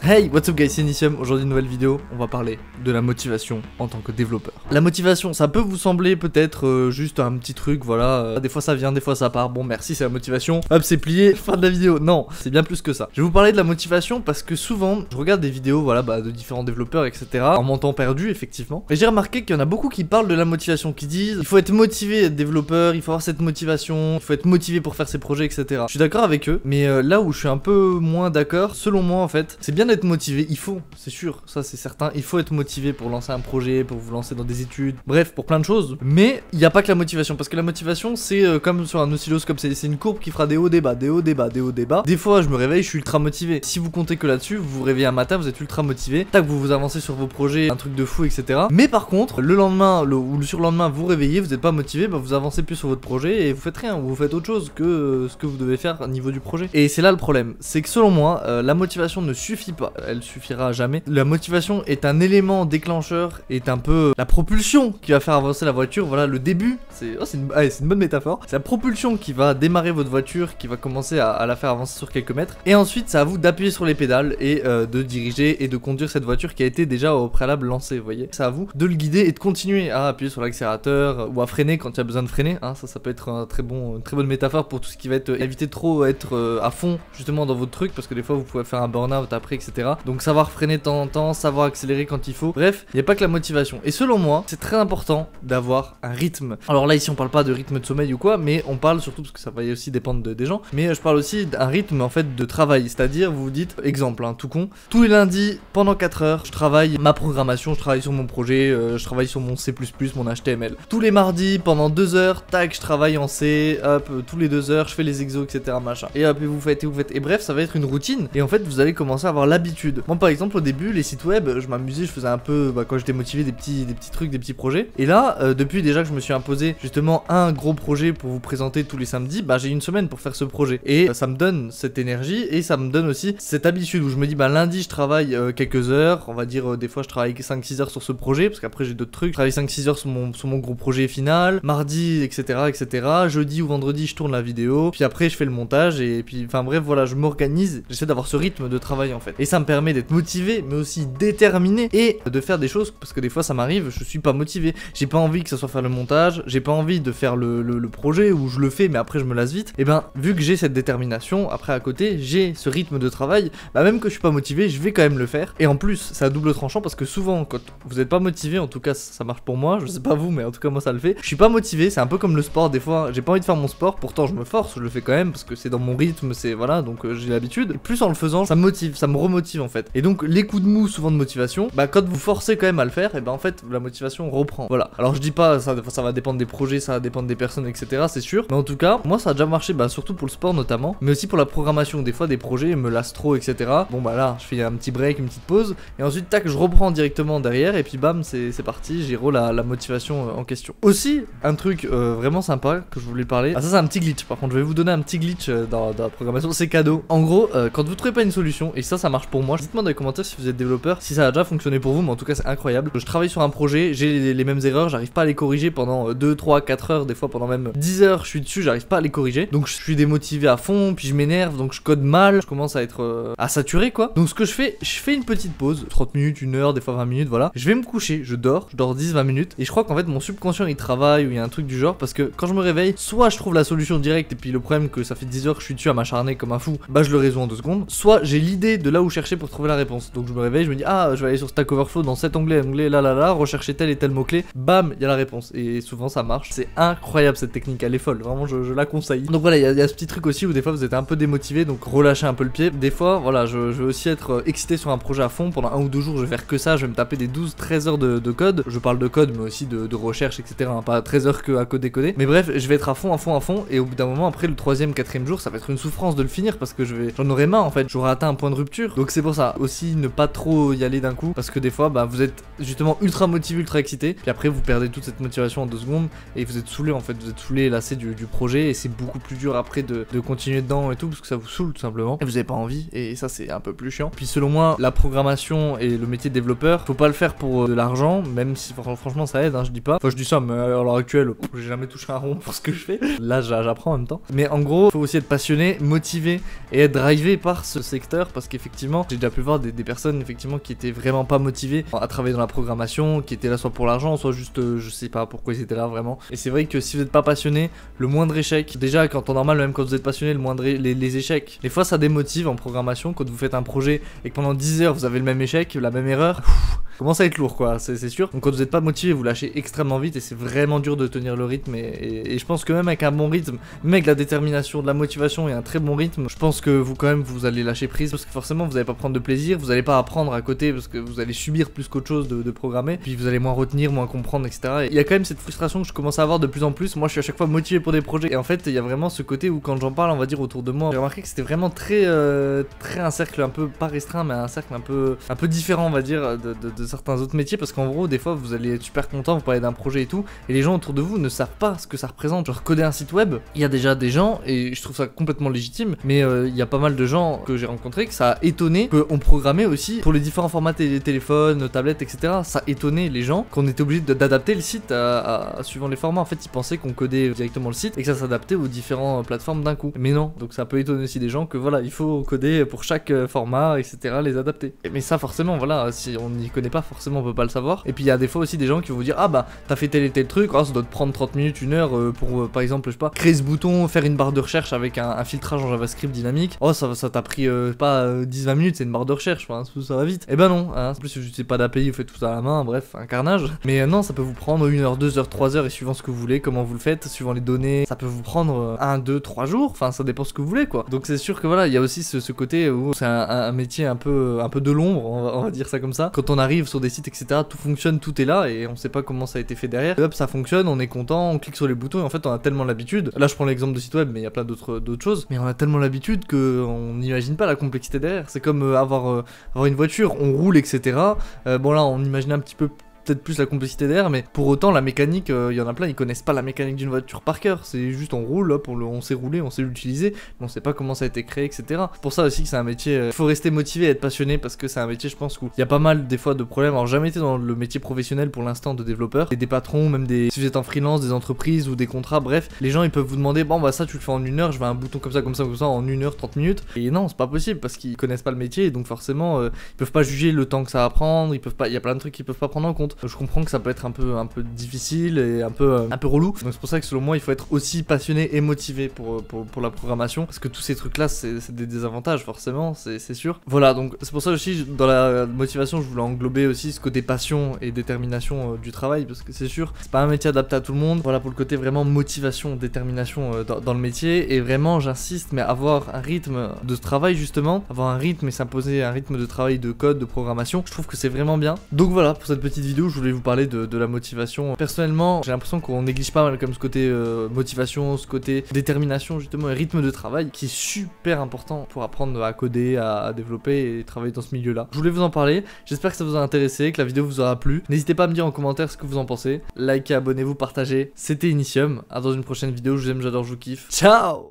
Hey, what's up guys, c'est Initium. Aujourd'hui, nouvelle vidéo, on va parler de la motivation en tant que développeur. La motivation, ça peut vous sembler peut-être juste un petit truc, voilà, des fois ça vient, des fois ça part, bon merci c'est la motivation, hop c'est plié, fin de la vidéo. Non, c'est bien plus que ça. Je vais vous parler de la motivation parce que souvent, je regarde des vidéos, voilà, de différents développeurs, etc. en mon temps perdu, effectivement. Et j'ai remarqué qu'il y en a beaucoup qui parlent de la motivation, qui disent, il faut être motivé à être développeur, il faut avoir cette motivation, il faut être motivé pour faire ses projets, etc. Je suis d'accord avec eux, mais là où je suis un peu moins d'accord, selon moi en fait, c'est bien d'être motivé, il faut, c'est sûr, ça c'est certain, il faut être motivé pour lancer un projet, pour vous lancer dans des études, bref, pour plein de choses, mais il n'y a pas que la motivation, parce que la motivation c'est comme sur un oscilloscope, c'est une courbe qui fera des hauts, des bas, des hauts, des bas, des hauts, des bas. Des fois je me réveille, je suis ultra motivé, si vous comptez que là-dessus, vous vous réveillez un matin, vous êtes ultra motivé, tac, vous vous avancez sur vos projets, un truc de fou, etc. Mais par contre, le lendemain, ou le surlendemain, vous réveillez, vous n'êtes pas motivé, bah vous avancez plus sur votre projet et vous faites rien, ou vous faites autre chose que ce que vous devez faire au niveau du projet. Et c'est là le problème, c'est que selon moi, la motivation ne suffit pas, elle suffira jamais. La motivation est un élément déclencheur, est un peu la propulsion qui va faire avancer la voiture, voilà le début, c'est une bonne métaphore, c'est la propulsion qui va démarrer votre voiture, qui va commencer à la faire avancer sur quelques mètres, et ensuite c'est à vous d'appuyer sur les pédales et de diriger et de conduire cette voiture qui a été déjà au préalable lancée, vous voyez. C'est à vous de le guider et de continuer à appuyer sur l'accélérateur ou à freiner quand il y a besoin de freiner, hein, ça peut être une très bonne métaphore pour tout ce qui va être éviter de trop être à fond justement dans votre truc, parce que des fois vous pouvez faire un burn-out après, etc. Donc savoir freiner de temps en temps, savoir accélérer quand il faut, bref, il n'y a pas que la motivation. Et selon moi, c'est très important d'avoir un rythme. Alors là ici on parle pas de rythme de sommeil ou quoi, mais on parle surtout, parce que ça va aussi dépendre des gens, mais je parle aussi d'un rythme en fait de travail, c'est-à-dire vous vous dites, exemple, hein, tout con, tous les lundis pendant 4 heures, je travaille ma programmation, je travaille sur mon projet, je travaille sur mon C++, mon HTML. Tous les mardis pendant 2 heures, tac, je travaille en C, hop, tous les 2 heures, je fais les exos, etc. machin. Et hop, et vous faites, et bref, ça va être une routine, et en fait vous allez commencer à avoir l'habitude. Moi par exemple au début, les sites web, je m'amusais, je faisais un peu, quand j'étais motivé, des petits trucs, des petits projets. Et là, depuis déjà que je me suis imposé justement un gros projet pour vous présenter tous les samedis, j'ai une semaine pour faire ce projet. Et ça me donne cette énergie et ça me donne aussi cette habitude où je me dis, lundi je travaille quelques heures, on va dire des fois je travaille 5-6 heures sur ce projet, parce qu'après j'ai d'autres trucs, je travaille 5-6 heures sur mon gros projet final, mardi, etc., etc. Jeudi ou vendredi je tourne la vidéo, puis après je fais le montage, et puis enfin bref voilà, je m'organise, j'essaie d'avoir ce rythme de travail en fait. Et ça me permet d'être motivé, mais aussi déterminé, et de faire des choses, parce que des fois ça m'arrive, je suis pas motivé, j'ai pas envie que ça soit faire le montage, j'ai pas envie de faire le projet, où je le fais mais après je me lasse vite. Et vu que j'ai cette détermination, après à côté j'ai ce rythme de travail, même que je suis pas motivé, je vais quand même le faire. Et en plus c'est à double tranchant, parce que souvent quand vous êtes pas motivé, en tout cas ça marche pour moi, je sais pas vous, mais en tout cas moi ça le fait, je suis pas motivé, c'est un peu comme le sport, des fois j'ai pas envie de faire mon sport, pourtant je me force, je le fais quand même parce que c'est dans mon rythme, c'est voilà, donc j'ai l'habitude, et plus en le faisant ça me motive, ça me remotive en fait. Et donc les coups de mou souvent de motivation, quand vous forcez quand même à le faire, et en fait la motivation reprend, voilà. Alors je dis pas, ça va dépendre des projets, ça va dépendre des personnes, etc., c'est sûr, mais en tout cas moi ça a déjà marché, surtout pour le sport notamment, mais aussi pour la programmation. Des fois des projets me lassent trop, etc. Bon là je fais un petit break, une petite pause, et ensuite tac je reprends directement derrière, et puis bam c'est parti, j'ai la motivation en question. Aussi un truc vraiment sympa que je voulais parler, ça c'est un petit glitch, par contre je vais vous donner un petit glitch dans la programmation, c'est cadeau. En gros quand vous trouvez pas une solution, et ça marche pour moi, dites-moi dans les commentaires si vous êtes développeur, si ça a déjà fonctionné pour vous, mais en tout cas c'est incroyable. Je travaille sur un projet, j'ai les mêmes erreurs, j'arrive pas à les corriger pendant 2, 3, 4 heures, des fois pendant même 10 heures je suis dessus, j'arrive pas à les corriger, donc je suis démotivé à fond, puis je m'énerve, donc je code mal, je commence à être à saturer quoi. Donc ce que je fais une petite pause, 30 minutes, 1 heure, des fois 20 minutes, voilà. Je vais me coucher, je dors 10-20 minutes, et je crois qu'en fait mon subconscient il travaille, ou il y a un truc du genre, parce que quand je me réveille, soit je trouve la solution directe, et puis le problème que ça fait 10 heures que je suis dessus à m'acharner comme un fou, je le résous en 2 secondes, soit j'ai l'idée de là où chercher pour trouver la réponse. Donc je me réveille, je me dis je vais aller sur Stack Overflow dans cet onglet là, rechercher tel et tel mot-clé, bam, il y a la réponse. Et souvent ça marche, c'est incroyable cette technique, elle est folle, vraiment je la conseille. Donc voilà, il y a ce petit truc aussi où des fois vous êtes un peu démotivé, donc relâchez un peu le pied. Des fois, voilà, je vais aussi être excité sur un projet à fond, pendant 1 ou 2 jours je vais faire que ça, je vais me taper des 12-13 heures de code, je parle de code mais aussi de recherche, etc., pas 13 heures que à coder. Mais bref, je vais être à fond, et au bout d'un moment, après le 3e, 4e jour, ça va être une souffrance de le finir, parce que j'en aurai marre en fait, j'aurai atteint un point de rupture. Donc c'est pour ça, aussi ne pas trop y aller d'un coup, parce que des fois vous êtes justement ultra motivé, ultra excité, puis après vous perdez toute cette motivation en 2 secondes, et vous êtes saoulé en fait, vous êtes saoulé et lassé du projet, et c'est beaucoup plus dur après de continuer dedans et tout, parce que ça vous saoule tout simplement, et vous avez pas envie, et ça c'est un peu plus chiant. Puis selon moi, la programmation et le métier de développeur, faut pas le faire pour de l'argent, même si franchement ça aide, je dis pas, je dis ça, mais à l'heure actuelle, j'ai jamais touché un rond pour ce que je fais, là j'apprends en même temps, mais en gros, faut aussi être passionné, motivé, et être drivé par ce secteur, parce qu'effectivement effectivement, j'ai déjà pu voir des personnes effectivement qui étaient vraiment pas motivées à travailler dans la programmation, qui étaient là soit pour l'argent, soit juste je sais pas pourquoi ils étaient là vraiment. Et c'est vrai que si vous n'êtes pas passionné, le moindre échec, déjà quand en normal, même quand vous êtes passionné, le moindre les échecs, des fois ça démotive en programmation. Quand vous faites un projet et que pendant 10 heures vous avez le même échec, la même erreur, commence à être lourd quoi, c'est sûr. Donc quand vous n'êtes pas motivé, vous lâchez extrêmement vite et c'est vraiment dur de tenir le rythme. Et je pense que même avec un bon rythme, même avec la détermination, de la motivation et un très bon rythme, je pense que vous quand même vous allez lâcher prise parce que forcément vous n'allez pas prendre de plaisir, vous n'allez pas apprendre à côté parce que vous allez subir plus qu'autre chose de programmer, puis vous allez moins retenir, moins comprendre, etc. Et il y a quand même cette frustration que je commence à avoir de plus en plus. Moi je suis à chaque fois motivé pour des projets et en fait il y a vraiment ce côté où quand j'en parle, on va dire autour de moi, j'ai remarqué que c'était vraiment très un cercle un peu pas restreint mais un cercle un peu différent on va dire de certains autres métiers, parce qu'en gros des fois vous allez être super content, vous parlez d'un projet et tout, et les gens autour de vous ne savent pas ce que ça représente. Genre coder un site web, il y a déjà des gens, et je trouve ça complètement légitime, mais il y a pas mal de gens que j'ai rencontrés que ça a étonné qu'on programmait aussi pour les différents formats téléphones, tablettes, etc. Ça a étonné les gens qu'on était obligé d'adapter le site suivant les formats. En fait ils pensaient qu'on codait directement le site et que ça s'adaptait aux différentes plateformes d'un coup, mais non. Donc ça peut étonner aussi des gens que voilà, il faut coder pour chaque format, etc., les adapter. Mais ça forcément voilà, si on n'y connaît pas forcément on peut pas le savoir. Et puis il y a des fois aussi des gens qui vont vous dire ah bah t'as fait tel et tel truc, oh, ça doit te prendre 30 minutes, 1 heure pour par exemple je sais pas, créer ce bouton, faire une barre de recherche avec un filtrage en JavaScript dynamique, oh ça t'a pris pas 10-20 minutes, c'est une barre de recherche, enfin, ça va vite. Et ben non, hein, en plus je sais pas d'API, vous faites tout ça à la main, bref, un carnage. Mais non, ça peut vous prendre 1 heure, 2 heures, 3 heures et suivant ce que vous voulez, comment vous le faites, suivant les données, ça peut vous prendre 1, 2, 3 jours, enfin ça dépend ce que vous voulez quoi. Donc c'est sûr que voilà, il y a aussi ce côté où c'est un métier un peu de l'ombre, on va dire ça comme ça. Quand on arrive sur des sites etc, tout fonctionne, tout est là et on sait pas comment ça a été fait derrière. Et hop, ça fonctionne, on est content, on clique sur les boutons et en fait on a tellement l'habitude. Là je prends l'exemple de site web mais il y a plein d'autres choses, mais on a tellement l'habitude que on n'imagine pas la complexité derrière. C'est comme avoir une voiture, on roule etc. Bon là on imagine un petit peu peut-être plus la complexité derrière, mais pour autant la mécanique, il y en a plein, ils connaissent pas la mécanique d'une voiture par cœur, c'est juste on roule, hop, on sait rouler, on sait l'utiliser, mais on sait pas comment ça a été créé, etc. C'est pour ça aussi que c'est un métier, il faut rester motivé et être passionné, parce que c'est un métier je pense où il y a pas mal des fois de problèmes. Alors jamais été dans le métier professionnel pour l'instant de développeur, et des patrons, même si vous êtes en freelance, des entreprises ou des contrats, bref, les gens ils peuvent vous demander bon bah ça tu le fais en 1 heure, je veux un bouton comme ça en 1 heure 30 minutes, et non c'est pas possible parce qu'ils connaissent pas le métier, et donc forcément ils peuvent pas juger le temps que ça va prendre, il y a plein de trucs qu'ils peuvent pas prendre en compte. Je comprends que ça peut être un peu difficile et un peu relou. Donc c'est pour ça que selon moi il faut être aussi passionné et motivé pour la programmation, parce que tous ces trucs là c'est des désavantages forcément, c'est sûr. Voilà, donc c'est pour ça aussi dans la motivation je voulais englober aussi ce côté passion et détermination du travail, parce que c'est sûr c'est pas un métier adapté à tout le monde. Voilà pour le côté vraiment motivation, détermination dans le métier, et vraiment j'insiste, mais avoir un rythme de travail justement, avoir un rythme et s'imposer un rythme de travail, de code, de programmation, je trouve que c'est vraiment bien. Donc voilà pour cette petite vidéo, je voulais vous parler de la motivation. Personnellement j'ai l'impression qu'on néglige pas mal comme ce côté motivation, ce côté détermination justement et rythme de travail qui est super important pour apprendre à coder, à développer et travailler dans ce milieu là. Je voulais vous en parler, j'espère que ça vous a intéressé, que la vidéo vous aura plu. N'hésitez pas à me dire en commentaire ce que vous en pensez, likez, abonnez-vous, partagez. C'était Initium, à dans une prochaine vidéo, je vous aime, j'adore, je vous kiffe. Ciao.